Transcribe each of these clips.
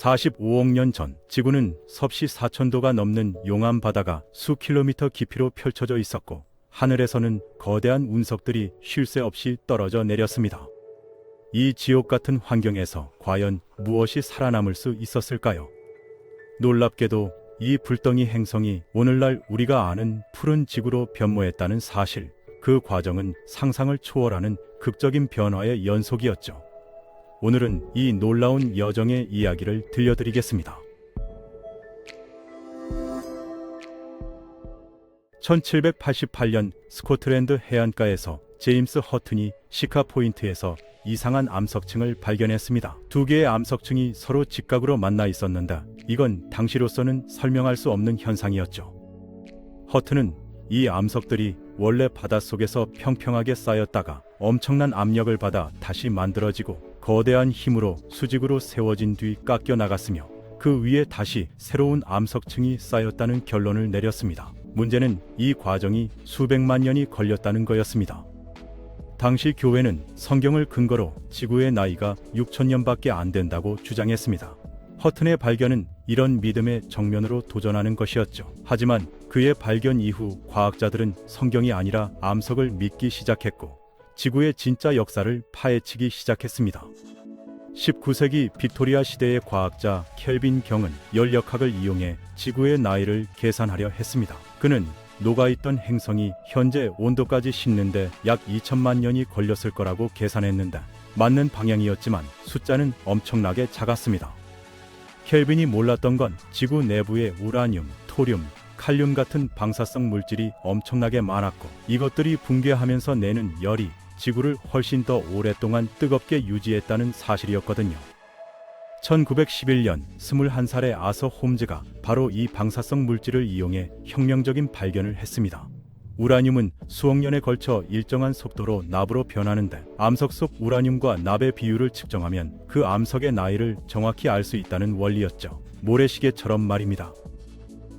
45억 년 전 지구는 섭씨 4,000도가 넘는 용암 바다가 수 킬로미터 깊이로 펼쳐져 있었고, 하늘에서는 거대한 운석들이 쉴 새 없이 떨어져 내렸습니다. 이 지옥 같은 환경에서 과연 무엇이 살아남을 수 있었을까요? 놀랍게도 이 불덩이 행성이 오늘날 우리가 아는 푸른 지구로 변모했다는 사실, 그 과정은 상상을 초월하는 극적인 변화의 연속이었죠. 오늘은 이 놀라운 여정의 이야기를 들려드리겠습니다. 1788년 스코틀랜드 해안가에서 제임스 허튼이 시카 포인트에서 이상한 암석층을 발견했습니다. 두 개의 암석층이 서로 직각으로 만나 있었는데 이건 당시로서는 설명할 수 없는 현상이었죠. 허튼은 이 암석들이 원래 바닷속에서 평평하게 쌓였다가 엄청난 압력을 받아 다시 만들어지고 거대한 힘으로 수직으로 세워진 뒤 깎여 나갔으며, 그 위에 다시 새로운 암석층이 쌓였다는 결론을 내렸습니다. 문제는 이 과정이 수백만 년이 걸렸다는 거였습니다. 당시 교회는 성경을 근거로 지구의 나이가 6,000년밖에 안 된다고 주장했습니다. 허튼의 발견은 이런 믿음의 정면으로 도전하는 것이었죠. 하지만 그의 발견 이후 과학자들은 성경이 아니라 암석을 믿기 시작했고, 지구의 진짜 역사를 파헤치기 시작했습니다. 19세기 빅토리아 시대의 과학자 켈빈 경은 열역학을 이용해 지구의 나이를 계산하려 했습니다. 그는 녹아있던 행성이 현재 온도까지 식는데 약 2천만 년이 걸렸을 거라고 계산했는데, 맞는 방향이었지만 숫자는 엄청나게 작았습니다. 켈빈이 몰랐던 건 지구 내부에 우라늄, 토륨, 칼륨 같은 방사성 물질이 엄청나게 많았고, 이것들이 붕괴하면서 내는 열이 지구를 훨씬 더 오랫동안 뜨겁게 유지했다는 사실이었거든요. 1911년 21살의 아서 홈즈가 바로 이 방사성 물질을 이용해 혁명적인 발견을 했습니다. 우라늄은 수억 년에 걸쳐 일정한 속도로 납으로 변하는데, 암석 속 우라늄과 납의 비율을 측정하면 그 암석의 나이를 정확히 알 수 있다는 원리였죠. 모래시계처럼 말입니다.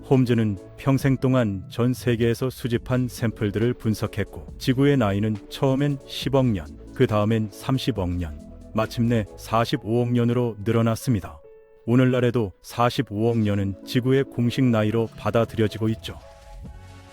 홈즈는 평생 동안 전 세계에서 수집한 샘플들을 분석했고, 지구의 나이는 처음엔 10억 년, 그 다음엔 30억 년, 마침내 45억 년으로 늘어났습니다. 오늘날에도 45억 년은 지구의 공식 나이로 받아들여지고 있죠.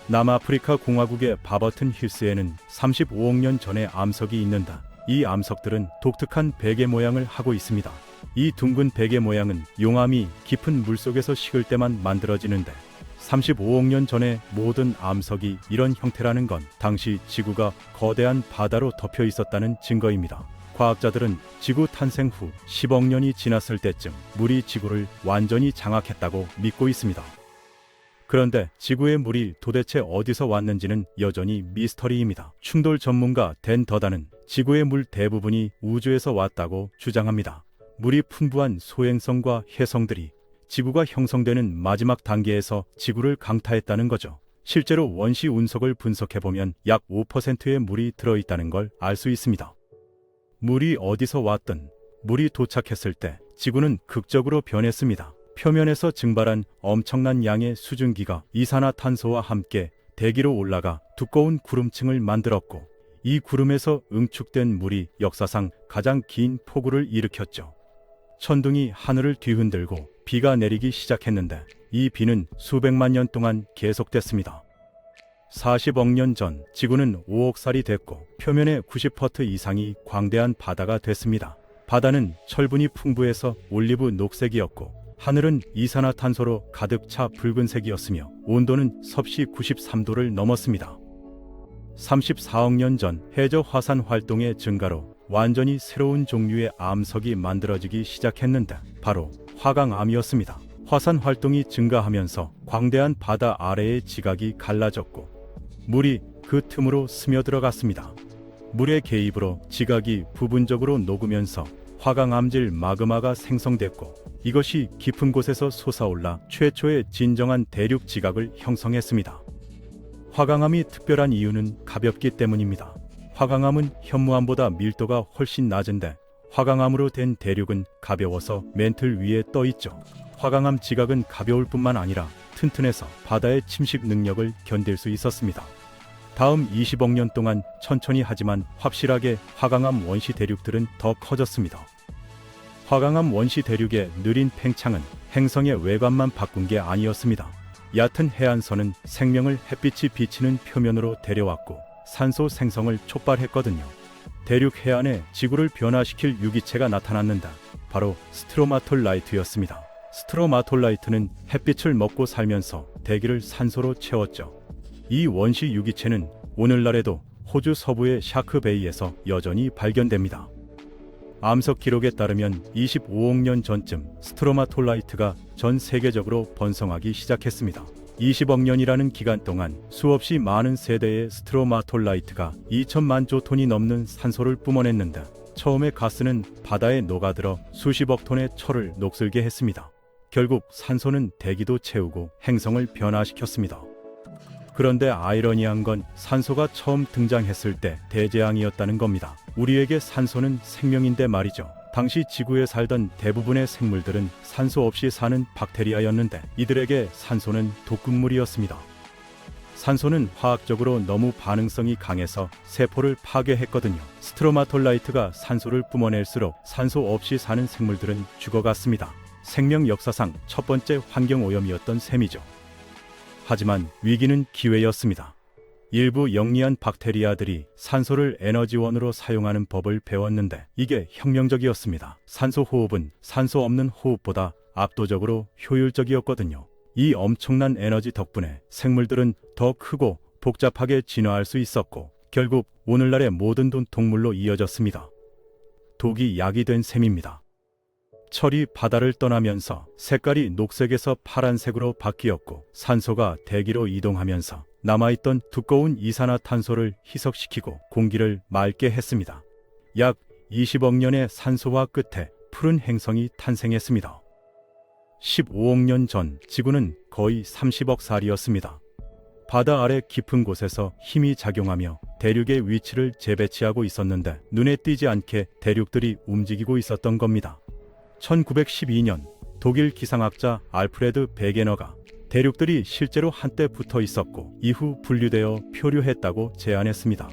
남아프리카 공화국의 바버튼 힐스에는 35억 년 전의 암석이 있는데, 이 암석들은 독특한 베개 모양을 하고 있습니다. 이 둥근 베개 모양은 용암이 깊은 물속에서 식을 때만 만들어지는데, 35억 년 전의 모든 암석이 이런 형태라는 건 당시 지구가 거대한 바다로 덮여 있었다는 증거입니다. 과학자들은 지구 탄생 후 10억 년이 지났을 때쯤 물이 지구를 완전히 장악했다고 믿고 있습니다. 그런데 지구의 물이 도대체 어디서 왔는지는 여전히 미스터리입니다. 충돌 전문가 댄 더다는 지구의 물 대부분이 우주에서 왔다고 주장합니다. 물이 풍부한 소행성과 해성들이 지구가 형성되는 마지막 단계에서 지구를 강타했다는 거죠. 실제로 원시 운석을 분석해보면 약 5%의 물이 들어있다는 걸 알 수 있습니다. 물이 어디서 왔든 물이 도착했을 때 지구는 극적으로 변했습니다. 표면에서 증발한 엄청난 양의 수증기가 이산화탄소와 함께 대기로 올라가 두꺼운 구름층을 만들었고, 이 구름에서 응축된 물이 역사상 가장 긴 폭우를 일으켰죠. 천둥이 하늘을 뒤흔들고 비가 내리기 시작했는데, 이 비는 수백만 년 동안 계속됐습니다. 40억 년 전 지구는 5억 살이 됐고, 표면의 90% 이상이 광대한 바다가 됐습니다. 바다는 철분이 풍부해서 올리브 녹색이었고, 하늘은 이산화탄소로 가득 차 붉은색이었으며, 온도는 섭씨 93도를 넘었습니다. 34억 년 전 해저 화산 활동의 증가로 완전히 새로운 종류의 암석이 만들어지기 시작했는데, 바로 화강암이었습니다. 화산 활동이 증가하면서 광대한 바다 아래의 지각이 갈라졌고, 물이 그 틈으로 스며들어갔습니다. 물의 개입으로 지각이 부분적으로 녹으면서 화강암질 마그마가 생성됐고, 이것이 깊은 곳에서 솟아올라 최초의 진정한 대륙 지각을 형성했습니다. 화강암이 특별한 이유는 가볍기 때문입니다. 화강암은 현무암보다 밀도가 훨씬 낮은데, 화강암으로 된 대륙은 가벼워서 맨틀 위에 떠 있죠. 화강암 지각은 가벼울 뿐만 아니라 튼튼해서 바다의 침식 능력을 견딜 수 있었습니다. 다음 20억 년 동안 천천히 하지만 확실하게 화강암 원시 대륙들은 더 커졌습니다. 화강암 원시 대륙의 느린 팽창은 행성의 외관만 바꾼 게 아니었습니다. 얕은 해안선은 생명을 햇빛이 비치는 표면으로 데려왔고 산소 생성을 촉발했거든요. 대륙 해안에 지구를 변화시킬 유기체가 나타났는데 바로 스트로마톨라이트였습니다. 스트로마톨라이트는 햇빛을 먹고 살면서 대기를 산소로 채웠죠. 이 원시 유기체는 오늘날에도 호주 서부의 샤크베이에서 여전히 발견됩니다. 암석 기록에 따르면 25억 년 전쯤 스트로마톨라이트가 전 세계적으로 번성하기 시작했습니다. 20억 년이라는 기간 동안 수없이 많은 세대의 스트로마톨라이트가 2천만 조톤이 넘는 산소를 뿜어냈는데 처음에 가스는 바다에 녹아들어 수십억 톤의 철을 녹슬게 했습니다. 결국 산소는 대기도 채우고 행성을 변화시켰습니다. 그런데 아이러니한 건 산소가 처음 등장했을 때 대재앙이었다는 겁니다. 우리에게 산소는 생명인데 말이죠. 당시 지구에 살던 대부분의 생물들은 산소 없이 사는 박테리아였는데 이들에게 산소는 독극물이었습니다. 산소는 화학적으로 너무 반응성이 강해서 세포를 파괴했거든요. 스트로마톨라이트가 산소를 뿜어낼수록 산소 없이 사는 생물들은 죽어갔습니다. 생명 역사상 첫 번째 환경오염이었던 셈이죠. 하지만 위기는 기회였습니다. 일부 영리한 박테리아들이 산소를 에너지원으로 사용하는 법을 배웠는데 이게 혁명적이었습니다. 산소 호흡은 산소 없는 호흡보다 압도적으로 효율적이었거든요. 이 엄청난 에너지 덕분에 생물들은 더 크고 복잡하게 진화할 수 있었고 결국 오늘날의 모든 동물로 이어졌습니다. 독이 약이 된 셈입니다. 철이 바다를 떠나면서 색깔이 녹색에서 파란색으로 바뀌었고 산소가 대기로 이동하면서 남아있던 두꺼운 이산화탄소를 희석시키고 공기를 맑게 했습니다. 약 20억 년의 산소화 끝에 푸른 행성이 탄생했습니다. 15억 년 전 지구는 거의 30억 살이었습니다. 바다 아래 깊은 곳에서 힘이 작용하며 대륙의 위치를 재배치하고 있었는데 눈에 띄지 않게 대륙들이 움직이고 있었던 겁니다. 1912년 독일 기상학자 알프레드 베게너가 대륙들이 실제로 한때 붙어 있었고 이후 분류되어 표류했다고 제안했습니다.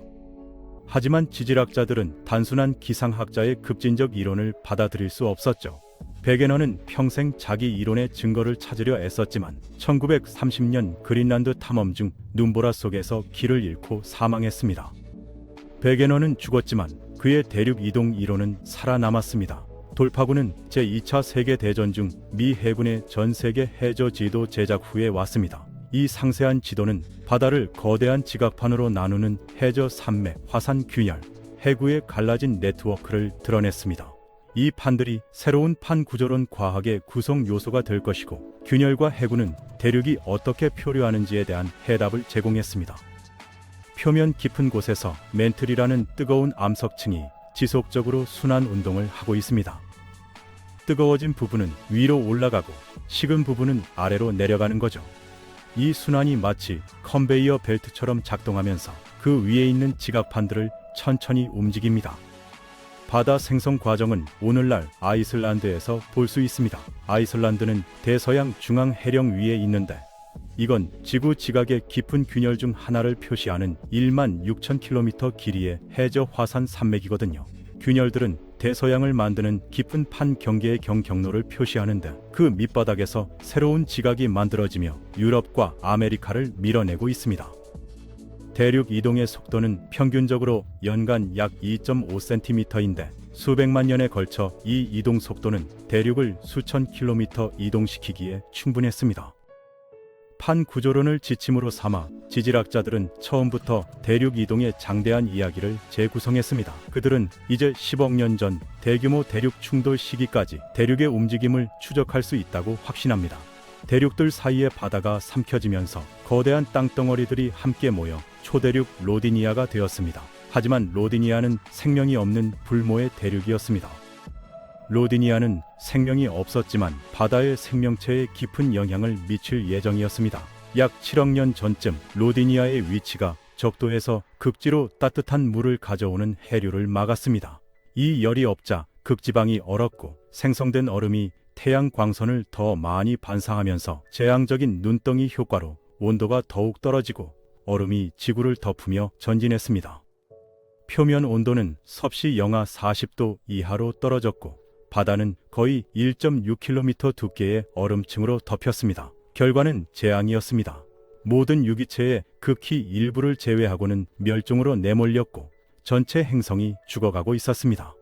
하지만 지질학자들은 단순한 기상학자의 급진적 이론을 받아들일 수 없었죠. 베게너는 평생 자기 이론의 증거를 찾으려 애썼지만 1930년 그린란드 탐험 중 눈보라 속에서 길을 잃고 사망했습니다. 베게너는 죽었지만 그의 대륙 이동 이론은 살아남았습니다. 돌파구는 제2차 세계대전 중 미 해군의 전 세계 해저 지도 제작 후에 왔습니다. 이 상세한 지도는 바다를 거대한 지각판으로 나누는 해저 산맥, 화산 균열, 해구의 갈라진 네트워크를 드러냈습니다. 이 판들이 새로운 판 구조론 과학의 구성 요소가 될 것이고 균열과 해구는 대륙이 어떻게 표류하는지에 대한 해답을 제공했습니다. 표면 깊은 곳에서 멘틀이라는 뜨거운 암석층이 지속적으로 순환 운동을 하고 있습니다. 뜨거워진 부분은 위로 올라가고 식은 부분은 아래로 내려가는 거죠. 이 순환이 마치 컨베이어 벨트처럼 작동하면서 그 위에 있는 지각판들을 천천히 움직입니다. 바다 생성 과정은 오늘날 아이슬란드에서 볼 수 있습니다. 아이슬란드는 대서양 중앙 해령 위에 있는데 이건 지구 지각의 깊은 균열 중 하나를 표시하는 16,000km 길이의 해저 화산 산맥이거든요. 균열들은 대서양을 만드는 깊은 판 경계의 경로를 표시하는데 그 밑바닥에서 새로운 지각이 만들어지며 유럽과 아메리카를 밀어내고 있습니다. 대륙 이동의 속도는 평균적으로 연간 약 2.5cm인데 수백만 년에 걸쳐 이 이동 속도는 대륙을 수천 킬로미터 이동시키기에 충분했습니다. 판 구조론을 지침으로 삼아 지질학자들은 처음부터 대륙 이동의 장대한 이야기를 재구성했습니다. 그들은 이제 10억 년 전 대규모 대륙 충돌 시기까지 대륙의 움직임을 추적할 수 있다고 확신합니다. 대륙들 사이의 바다가 삼켜지면서 거대한 땅덩어리들이 함께 모여 초대륙 로디니아가 되었습니다. 하지만 로디니아는 생명이 없는 불모의 대륙이었습니다. 로디니아는 생명이 없었지만 바다의 생명체에 깊은 영향을 미칠 예정이었습니다. 약 7억 년 전쯤 로디니아의 위치가 적도에서 극지로 따뜻한 물을 가져오는 해류를 막았습니다. 이 열이 없자 극지방이 얼었고 생성된 얼음이 태양 광선을 더 많이 반사하면서 재앙적인 눈덩이 효과로 온도가 더욱 떨어지고 얼음이 지구를 덮으며 전진했습니다. 표면 온도는 섭씨 영하 40도 이하로 떨어졌고 바다는 거의 1.6km 두께의 얼음층으로 덮였습니다. 결과는 재앙이었습니다. 모든 유기체의 극히 일부를 제외하고는 멸종으로 내몰렸고 전체 행성이 죽어가고 있었습니다.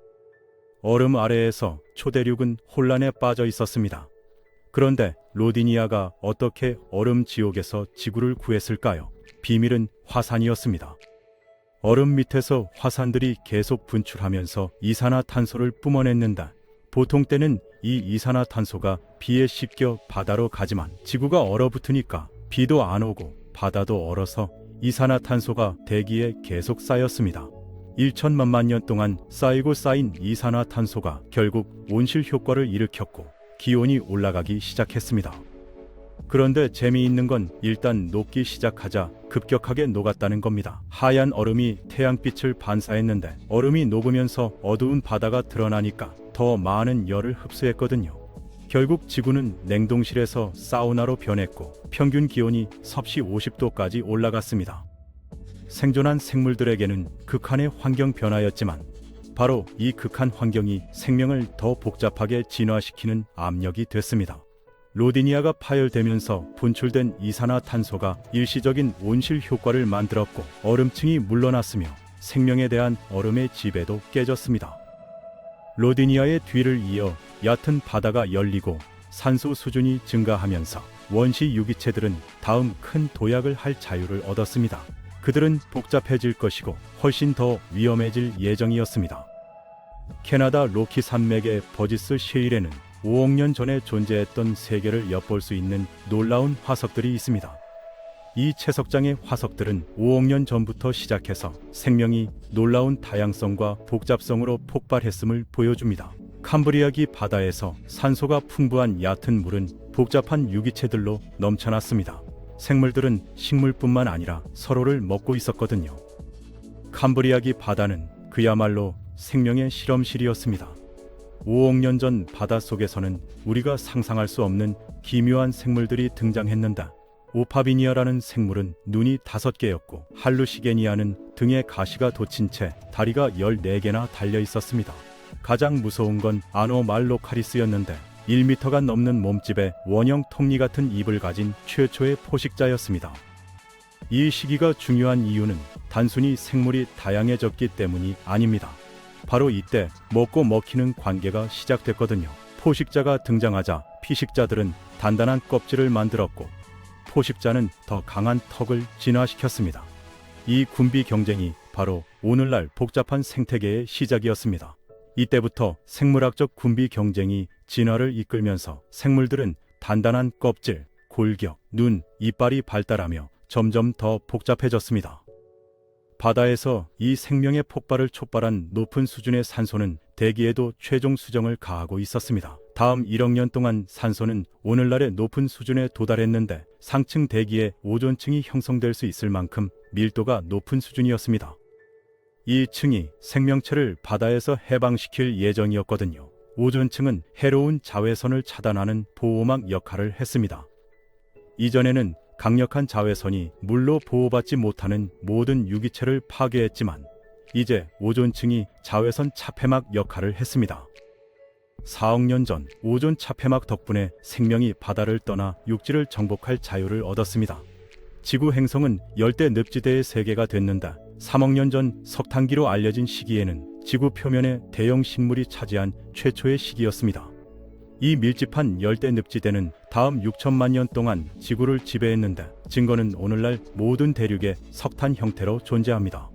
얼음 아래에서 초대륙은 혼란에 빠져 있었습니다. 그런데 로디니아가 어떻게 얼음 지옥에서 지구를 구했을까요? 비밀은 화산이었습니다. 얼음 밑에서 화산들이 계속 분출하면서 이산화탄소를 뿜어냈는다. 보통 때는 이 이산화탄소가 비에 씻겨 바다로 가지만 지구가 얼어붙으니까 비도 안 오고 바다도 얼어서 이산화탄소가 대기에 계속 쌓였습니다. 1천만만 년 동안 쌓이고 쌓인 이산화탄소가 결국 온실 효과를 일으켰고 기온이 올라가기 시작했습니다. 그런데 재미있는 건 일단 녹기 시작하자 급격하게 녹았다는 겁니다. 하얀 얼음이 태양빛을 반사했는데 얼음이 녹으면서 어두운 바다가 드러나니까 더 많은 열을 흡수했거든요. 결국 지구는 냉동실에서 사우나로 변했고 평균 기온이 섭씨 50도까지 올라갔습니다. 생존한 생물들에게는 극한의 환경 변화였지만 바로 이 극한 환경이 생명을 더 복잡하게 진화시키는 압력이 됐습니다. 로디니아가 파열되면서 분출된 이산화탄소가 일시적인 온실 효과를 만들었고 얼음층이 물러났으며 생명에 대한 얼음의 지배도 깨졌습니다. 로디니아의 뒤를 이어 얕은 바다가 열리고 산소 수준이 증가하면서 원시 유기체들은 다음 큰 도약을 할 자유를 얻었습니다. 그들은 복잡해질 것이고 훨씬 더 위험해질 예정이었습니다. 캐나다 로키 산맥의 버지스 셰일에는 5억 년 전에 존재했던 세계를 엿볼 수 있는 놀라운 화석들이 있습니다. 이 채석장의 화석들은 5억 년 전부터 시작해서 생명이 놀라운 다양성과 복잡성으로 폭발했음을 보여줍니다. 캄브리아기 바다에서 산소가 풍부한 얕은 물은 복잡한 유기체들로 넘쳐났습니다. 생물들은 식물뿐만 아니라 서로를 먹고 있었거든요. 캄브리아기 바다는 그야말로 생명의 실험실이었습니다. 5억 년 전 바닷속에서는 우리가 상상할 수 없는 기묘한 생물들이 등장했는다. 오파비니아라는 생물은 눈이 5개였고 할루시게니아는 등에 가시가 돋친 채 다리가 14개나 달려 있었습니다. 가장 무서운 건 아노말로카리스였는데 1m가 넘는 몸집에 원형 톱니 같은 입을 가진 최초의 포식자였습니다. 이 시기가 중요한 이유는 단순히 생물이 다양해졌기 때문이 아닙니다. 바로 이때 먹고 먹히는 관계가 시작됐거든요. 포식자가 등장하자 피식자들은 단단한 껍질을 만들었고 포식자는 더 강한 턱을 진화시켰습니다. 이 군비 경쟁이 바로 오늘날 복잡한 생태계의 시작이었습니다. 이때부터 생물학적 군비 경쟁이 진화를 이끌면서 생물들은 단단한 껍질, 골격, 눈, 이빨이 발달하며 점점 더 복잡해졌습니다. 바다에서 이 생명의 폭발을 촉발한 높은 수준의 산소는 대기에도 최종 수정을 가하고 있었습니다. 다음 1억 년 동안 산소는 오늘날의 높은 수준에 도달했는데 상층 대기에 오존층이 형성될 수 있을 만큼 밀도가 높은 수준이었습니다. 이 층이 생명체를 바다에서 해방시킬 예정이었거든요. 오존층은 해로운 자외선을 차단하는 보호막 역할을 했습니다. 이전에는 강력한 자외선이 물로 보호받지 못하는 모든 유기체를 파괴했지만 이제 오존층이 자외선 차폐막 역할을 했습니다. 4억 년 전 오존 차폐막 덕분에 생명이 바다를 떠나 육지를 정복할 자유를 얻었습니다. 지구 행성은 열대 늪지대의 세계가 됐는데 3억 년 전 석탄기로 알려진 시기에는 지구 표면에 대형 식물이 차지한 최초의 시기였습니다. 이 밀집한 열대 늪지대는 다음 6천만 년 동안 지구를 지배했는데 증거는 오늘날 모든 대륙에 석탄 형태로 존재합니다.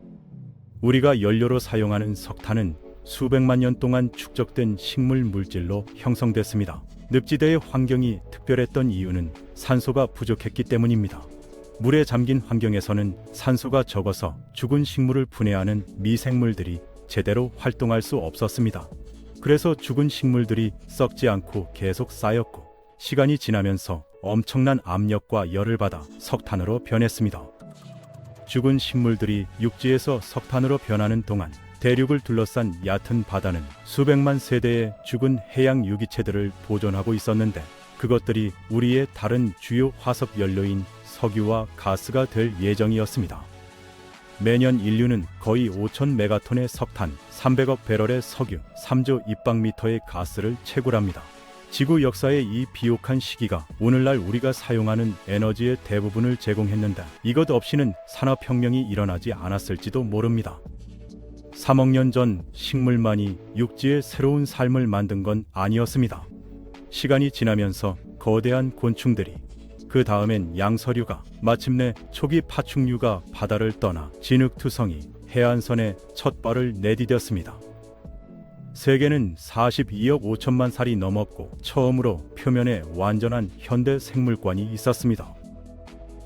우리가 연료로 사용하는 석탄은 수백만 년 동안 축적된 식물 물질로 형성됐습니다. 늪지대의 환경이 특별했던 이유는 산소가 부족했기 때문입니다. 물에 잠긴 환경에서는 산소가 적어서 죽은 식물을 분해하는 미생물들이 제대로 활동할 수 없었습니다. 그래서 죽은 식물들이 썩지 않고 계속 쌓였고 시간이 지나면서 엄청난 압력과 열을 받아 석탄으로 변했습니다. 죽은 식물들이 육지에서 석탄으로 변하는 동안 대륙을 둘러싼 얕은 바다는 수백만 세대의 죽은 해양 유기체들을 보존하고 있었는데 그것들이 우리의 다른 주요 화석 연료인 석유와 가스가 될 예정이었습니다. 매년 인류는 거의 5천 메가톤의 석탄, 300억 배럴의 석유, 3조 입방미터의 가스를 채굴합니다. 지구 역사의 이 비옥한 시기가 오늘날 우리가 사용하는 에너지의 대부분을 제공했는데 이것 없이는 산업혁명이 일어나지 않았을지도 모릅니다. 3억 년 전 식물만이 육지의 새로운 삶을 만든 건 아니었습니다. 시간이 지나면서 거대한 곤충들이, 그 다음엔 양서류가, 마침내 초기 파충류가 바다를 떠나 진흙투성이, 해안선에 첫 발을 내디뎠습니다. 세계는 42억 5천만 살이 넘었고 처음으로 표면에 완전한 현대 생물관이 있었습니다.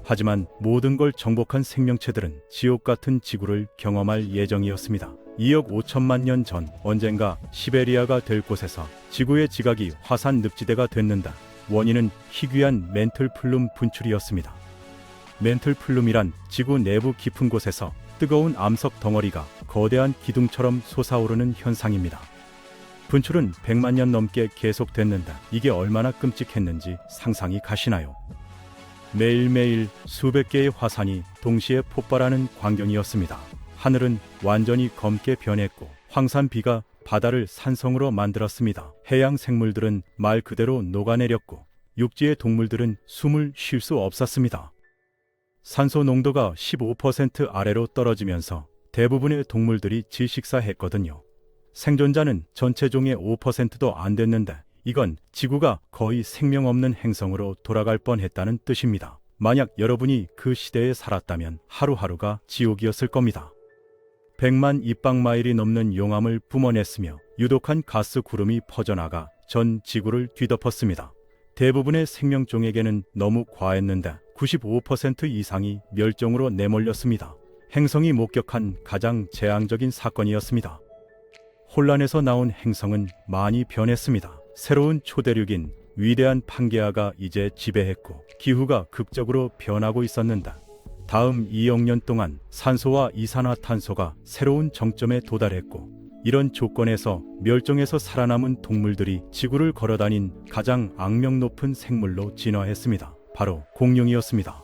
하지만 모든 걸 정복한 생명체들은 지옥 같은 지구를 경험할 예정이었습니다. 2억 5천만 년 전 언젠가 시베리아가 될 곳에서 지구의 지각이 화산 늪지대가 됐는데 원인은 희귀한 멘틀플룸 분출이었습니다. 멘틀플룸이란 지구 내부 깊은 곳에서 뜨거운 암석 덩어리가 거대한 기둥처럼 솟아오르는 현상입니다. 분출은 100만 년 넘게 계속됐는데 이게 얼마나 끔찍했는지 상상이 가시나요? 매일매일 수백 개의 화산이 동시에 폭발하는 광경이었습니다. 하늘은 완전히 검게 변했고 황산비가 바다를 산성으로 만들었습니다. 해양 생물들은 말 그대로 녹아내렸고 육지의 동물들은 숨을 쉴 수 없었습니다. 산소 농도가 15% 아래로 떨어지면서 대부분의 동물들이 질식사했거든요. 생존자는 전체 종의 5%도 안 됐는데 이건 지구가 거의 생명 없는 행성으로 돌아갈 뻔했다는 뜻입니다. 만약 여러분이 그 시대에 살았다면 하루하루가 지옥이었을 겁니다. 100만 입방마일이 넘는 용암을 뿜어냈으며 유독한 가스 구름이 퍼져나가 전 지구를 뒤덮었습니다. 대부분의 생명종에게는 너무 과했는데 95% 이상이 멸종으로 내몰렸습니다. 행성이 목격한 가장 재앙적인 사건이었습니다. 혼란에서 나온 행성은 많이 변했습니다. 새로운 초대륙인 위대한 판게아가 이제 지배했고 기후가 극적으로 변하고 있었는데 다음 2억 년 동안 산소와 이산화탄소가 새로운 정점에 도달했고 이런 조건에서 멸종에서 살아남은 동물들이 지구를 걸어다닌 가장 악명 높은 생물로 진화했습니다. 바로 공룡이었습니다.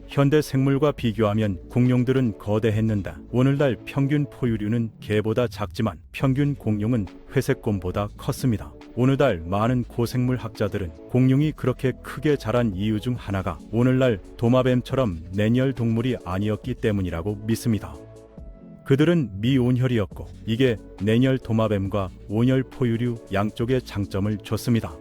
현대 생물과 비교하면 공룡들은 거대했는데 오늘날 평균 포유류는 개보다 작지만 평균 공룡은 회색곰보다 컸습니다. 오늘날 많은 고생물 학자들은 공룡이 그렇게 크게 자란 이유 중 하나가 오늘날 도마뱀처럼 내열 동물이 아니었기 때문이라고 믿습니다. 그들은 미온혈이었고 이게 내열 도마뱀과 온열 포유류 양쪽의 장점을 줬습니다.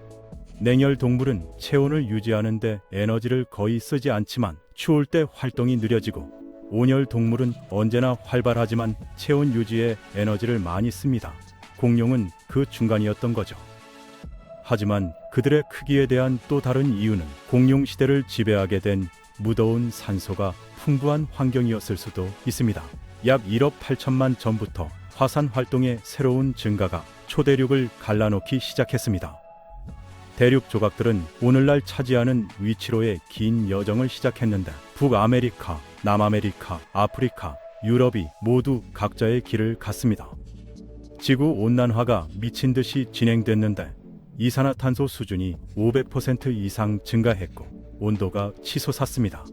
냉열 동물은 체온을 유지하는 데 에너지를 거의 쓰지 않지만 추울 때 활동이 느려지고 온열 동물은 언제나 활발하지만 체온 유지에 에너지를 많이 씁니다. 공룡은 그 중간이었던 거죠. 하지만 그들의 크기에 대한 또 다른 이유는 공룡 시대를 지배하게 된 무더운 산소가 풍부한 환경이었을 수도 있습니다. 약 1억 8천만 전부터 화산 활동의 새로운 증가가 초대륙을 갈라놓기 시작했습니다. 대륙 조각들은 오늘날 차지하는 위치로의 긴 여정을 시작했는데 북아메리카, 남아메리카, 아프리카, 유럽이 모두 각자의 길을 갔습니다. 지구 온난화가 미친 듯이 진행됐는데 이산화탄소 수준이 500% 이상 증가했고 온도가 치솟았습니다.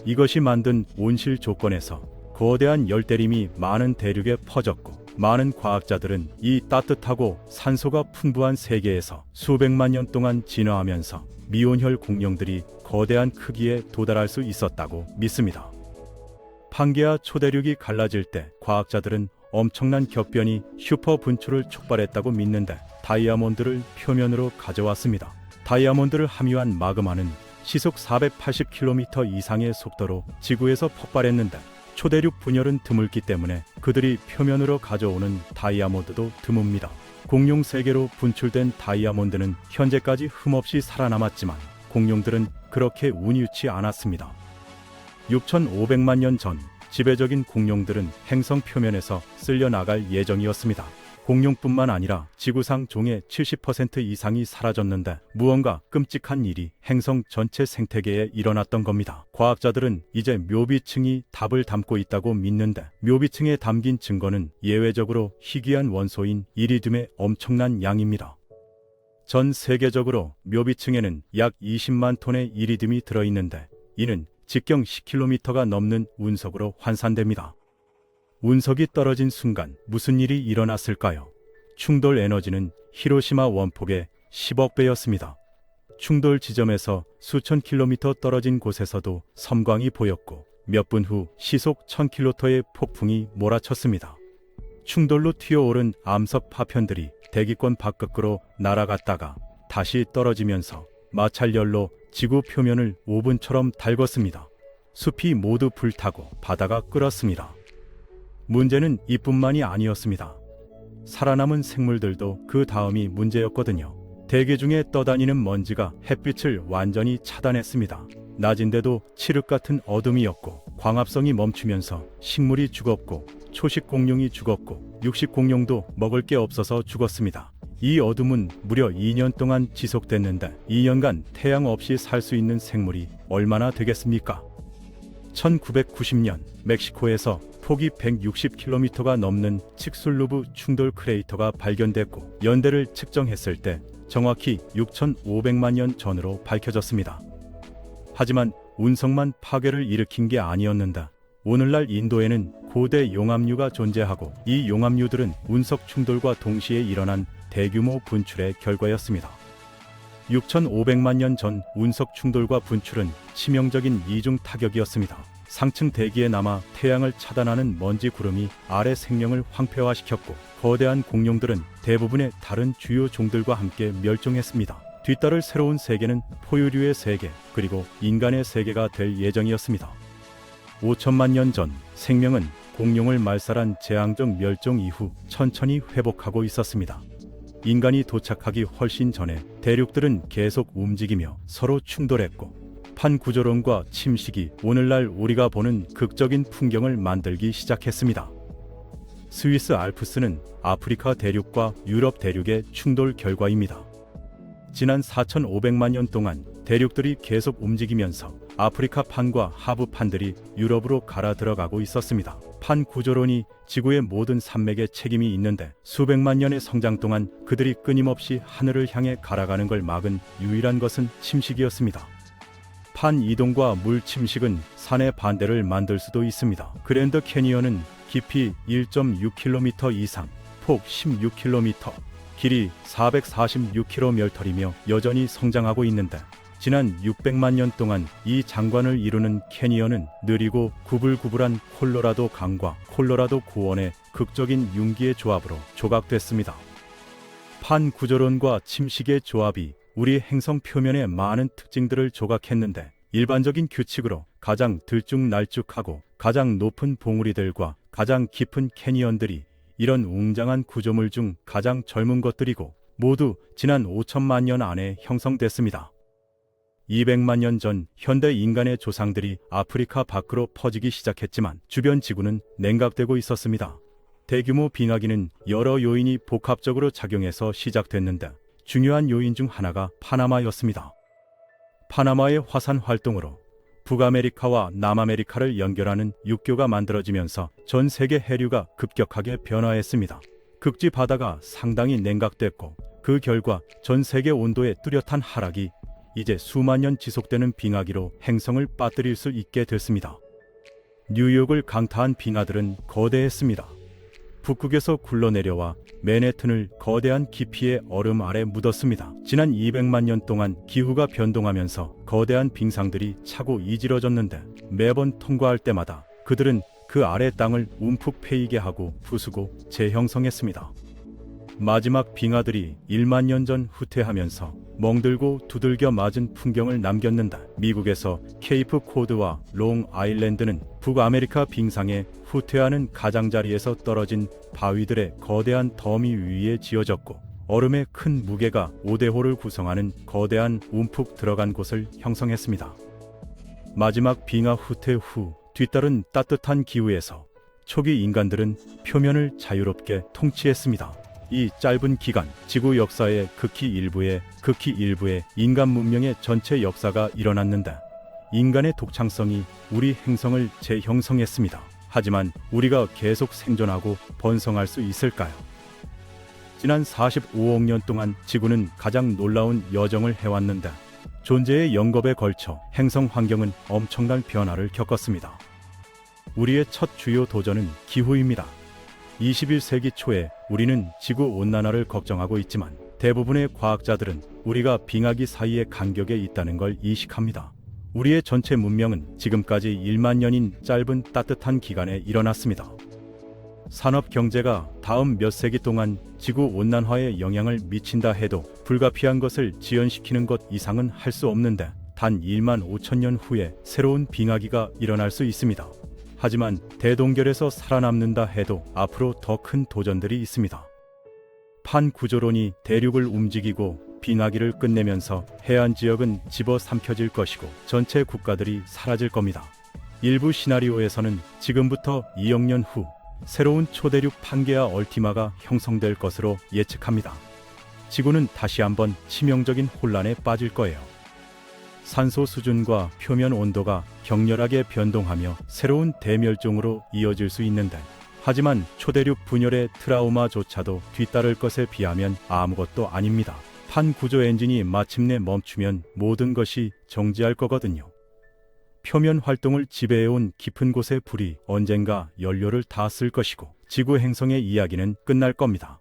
이것이 만든 온실 조건에서 거대한 열대림이 많은 대륙에 퍼졌고 많은 과학자들은 이 따뜻하고 산소가 풍부한 세계에서 수백만 년 동안 진화하면서 미온혈 공룡들이 거대한 크기에 도달할 수 있었다고 믿습니다. 판게아 초대륙이 갈라질 때 과학자들은 엄청난 격변이 슈퍼 분출을 촉발했다고 믿는데 다이아몬드를 표면으로 가져왔습니다. 다이아몬드를 함유한 마그마는 시속 480km 이상의 속도로 지구에서 폭발했는데 초대륙 분열은 드물기 때문에 그들이 표면으로 가져오는 다이아몬드도 드뭅니다. 공룡 세계로 분출된 다이아몬드는 현재까지 흠없이 살아남았지만 공룡들은 그렇게 운이 좋지 않았습니다. 6,500만 년 전 지배적인 공룡들은 행성 표면에서 쓸려나갈 예정이었습니다. 공룡뿐만 아니라 지구상 종의 70% 이상이 사라졌는데 무언가 끔찍한 일이 행성 전체 생태계에 일어났던 겁니다. 과학자들은 이제 묘비층이 답을 담고 있다고 믿는데 묘비층에 담긴 증거는 예외적으로 희귀한 원소인 이리듐의 엄청난 양입니다. 전 세계적으로 묘비층에는 약 20만 톤의 이리듐이 들어있는데 이는 직경 10km가 넘는 운석으로 환산됩니다. 운석이 떨어진 순간 무슨 일이 일어났을까요? 충돌 에너지는 히로시마 원폭의 10억 배였습니다. 충돌 지점에서 수천 킬로미터 떨어진 곳에서도 섬광이 보였고 몇 분 후 시속 1000km의 폭풍이 몰아쳤습니다. 충돌로 튀어오른 암석 파편들이 대기권 바깥으로 날아갔다가 다시 떨어지면서 마찰열로 지구 표면을 오븐처럼 달궜습니다. 숲이 모두 불타고 바다가 끓었습니다. 문제는 이뿐만이 아니었습니다. 살아남은 생물들도 그 다음이 문제였거든요. 대기 중에 떠다니는 먼지가 햇빛을 완전히 차단했습니다. 낮인데도 칠흑 같은 어둠이었고 광합성이 멈추면서 식물이 죽었고 초식 공룡이 죽었고 육식 공룡도 먹을 게 없어서 죽었습니다. 이 어둠은 무려 2년 동안 지속됐는데 2년간 태양 없이 살 수 있는 생물이 얼마나 되겠습니까? 1990년 멕시코에서 폭이 160km가 넘는 칙술루브 충돌 크레이터가 발견됐고 연대를 측정했을 때 정확히 6,500만 년 전으로 밝혀졌습니다. 하지만 운석만 파괴를 일으킨 게 아니었는데 오늘날 인도에는 고대 용암류가 존재하고 이 용암류들은 운석 충돌과 동시에 일어난 대규모 분출의 결과였습니다. 6,500만 년 전 운석 충돌과 분출은 치명적인 이중 타격이었습니다. 상층 대기에 남아 태양을 차단하는 먼지 구름이 아래 생명을 황폐화시켰고 거대한 공룡들은 대부분의 다른 주요 종들과 함께 멸종했습니다. 뒤따를 새로운 세계는 포유류의 세계 그리고 인간의 세계가 될 예정이었습니다. 5천만 년 전 생명은 공룡을 말살한 재앙적 멸종 이후 천천히 회복하고 있었습니다. 인간이 도착하기 훨씬 전에 대륙들은 계속 움직이며 서로 충돌했고 판구조론과 침식이 오늘날 우리가 보는 극적인 풍경을 만들기 시작했습니다. 스위스 알프스는 아프리카 대륙과 유럽 대륙의 충돌 결과입니다. 지난 4,500만 년 동안 대륙들이 계속 움직이면서 아프리카 판과 하부 판들이 유럽으로 갈아 들어가고 있었습니다. 판 구조론이 지구의 모든 산맥에 책임이 있는데 수백만 년의 성장 동안 그들이 끊임없이 하늘을 향해 갈아가는 걸 막은 유일한 것은 침식이었습니다. 판 이동과 물 침식은 산의 반대를 만들 수도 있습니다. 그랜드 캐니언은 깊이 1.6km 이상, 폭 16km, 길이 446km이며 여전히 성장하고 있는데 지난 600만 년 동안 이 장관을 이루는 캐니언은 느리고 구불구불한 콜로라도 강과 콜로라도 고원의 극적인 융기의 조합으로 조각됐습니다. 판 구조론과 침식의 조합이 우리 행성 표면의 많은 특징들을 조각했는데 일반적인 규칙으로 가장 들쭉날쭉하고 가장 높은 봉우리들과 가장 깊은 캐니언들이 이런 웅장한 구조물 중 가장 젊은 것들이고 모두 지난 5천만 년 안에 형성됐습니다. 200만 년 전 현대 인간의 조상들이 아프리카 밖으로 퍼지기 시작했지만 주변 지구는 냉각되고 있었습니다. 대규모 빙하기는 여러 요인이 복합적으로 작용해서 시작됐는데 중요한 요인 중 하나가 파나마였습니다. 파나마의 화산 활동으로 북아메리카와 남아메리카를 연결하는 육교가 만들어지면서 전 세계 해류가 급격하게 변화했습니다. 극지 바다가 상당히 냉각됐고 그 결과 전 세계 온도의 뚜렷한 하락이 이제 수만 년 지속되는 빙하기로 행성을 빠뜨릴 수 있게 됐습니다. 뉴욕을 강타한 빙하들은 거대했습니다. 북극에서 굴러내려와 맨해튼을 거대한 깊이의 얼음 아래 묻었습니다. 지난 200만 년 동안 기후가 변동하면서 거대한 빙상들이 차고 이질어졌는데 매번 통과할 때마다 그들은 그 아래 땅을 움푹 패이게 하고 부수고 재형성했습니다. 마지막 빙하들이 1만 년 전 후퇴하면서 멍들고 두들겨 맞은 풍경을 남겼는데 미국에서 케이프 코드와 롱 아일랜드는 북아메리카 빙상의 후퇴하는 가장자리에서 떨어진 바위들의 거대한 더미 위에 지어졌고 얼음의 큰 무게가 오대호를 구성하는 거대한 움푹 들어간 곳을 형성했습니다. 마지막 빙하 후퇴 후 뒤따른 따뜻한 기후에서 초기 인간들은 표면을 자유롭게 통치했습니다. 이 짧은 기간, 지구 역사의 극히 일부에 인간 문명의 전체 역사가 일어났는데 인간의 독창성이 우리 행성을 재형성했습니다. 하지만 우리가 계속 생존하고 번성할 수 있을까요? 지난 45억 년 동안 지구는 가장 놀라운 여정을 해왔는데 존재의 영겁에 걸쳐 행성 환경은 엄청난 변화를 겪었습니다. 우리의 첫 주요 도전은 기후입니다. 21세기 초에 우리는 지구온난화를 걱정하고 있지만 대부분의 과학자들은 우리가 빙하기 사이의 간격에 있다는 걸 인식합니다. 우리의 전체 문명은 지금까지 1만 년인 짧은 따뜻한 기간에 일어났습니다. 산업 경제가 다음 몇 세기 동안 지구 온난화에 영향을 미친다 해도 불가피한 것을 지연시키는 것 이상은 할 수 없는데 단 1만 5천 년 후에 새로운 빙하기가 일어날 수 있습니다. 하지만 대동결에서 살아남는다 해도 앞으로 더 큰 도전들이 있습니다. 판구조론이 대륙을 움직이고 빙하기를 끝내면서 해안 지역은 집어삼켜질 것이고 전체 국가들이 사라질 겁니다. 일부 시나리오에서는 지금부터 2억 년 후 새로운 초대륙 판게아 얼티마가 형성될 것으로 예측합니다. 지구는 다시 한번 치명적인 혼란에 빠질 거예요. 산소 수준과 표면 온도가 격렬하게 변동하며 새로운 대멸종으로 이어질 수 있는데, 하지만 초대륙 분열의 트라우마조차도 뒤따를 것에 비하면 아무것도 아닙니다. 판구조 엔진이 마침내 멈추면 모든 것이 정지할 거거든요. 표면 활동을 지배해온 깊은 곳의 불이 언젠가 연료를 다 쓸 것이고 지구 행성의 이야기는 끝날 겁니다.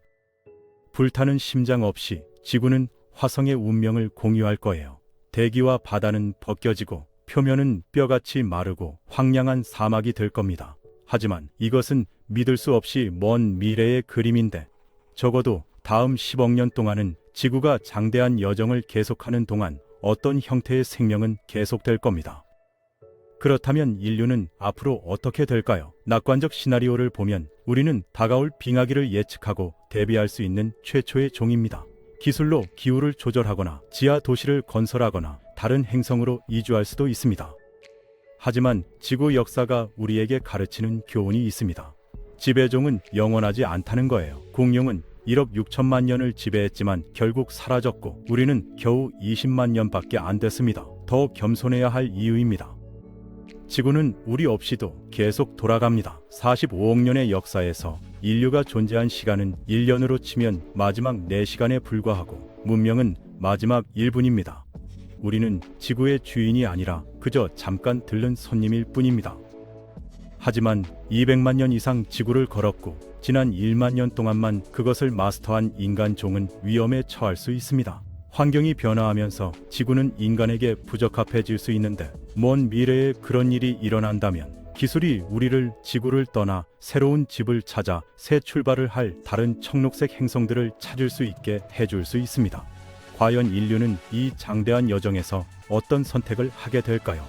불타는 심장 없이 지구는 화성의 운명을 공유할 거예요. 대기와 바다는 벗겨지고 표면은 뼈같이 마르고 황량한 사막이 될 겁니다. 하지만 이것은 믿을 수 없이 먼 미래의 그림인데, 적어도 다음 10억 년 동안은 지구가 장대한 여정을 계속하는 동안 어떤 형태의 생명은 계속될 겁니다. 그렇다면 인류는 앞으로 어떻게 될까요? 낙관적 시나리오를 보면 우리는 다가올 빙하기를 예측하고 대비할 수 있는 최초의 종입니다. 기술로 기후를 조절하거나 지하 도시를 건설하거나 다른 행성으로 이주할 수도 있습니다. 하지만 지구 역사가 우리에게 가르치는 교훈이 있습니다. 지배종은 영원하지 않다는 거예요. 공룡은 1억 6천만 년을 지배했지만 결국 사라졌고 우리는 겨우 20만 년밖에 안 됐습니다. 더 겸손해야 할 이유입니다. 지구는 우리 없이도 계속 돌아갑니다. 45억 년의 역사에서 인류가 존재한 시간은 1년으로 치면 마지막 4시간에 불과하고 문명은 마지막 1분입니다. 우리는 지구의 주인이 아니라 그저 잠깐 들른 손님일 뿐입니다. 하지만 200만 년 이상 지구를 걸었고 지난 1만 년 동안만 그것을 마스터한 인간 종은 위험에 처할 수 있습니다. 환경이 변화하면서 지구는 인간에게 부적합해질 수 있는데, 먼 미래에 그런 일이 일어난다면 기술이 우리를 지구를 떠나 새로운 집을 찾아 새 출발을 할 다른 청록색 행성들을 찾을 수 있게 해줄 수 있습니다. 과연 인류는 이 장대한 여정에서 어떤 선택을 하게 될까요?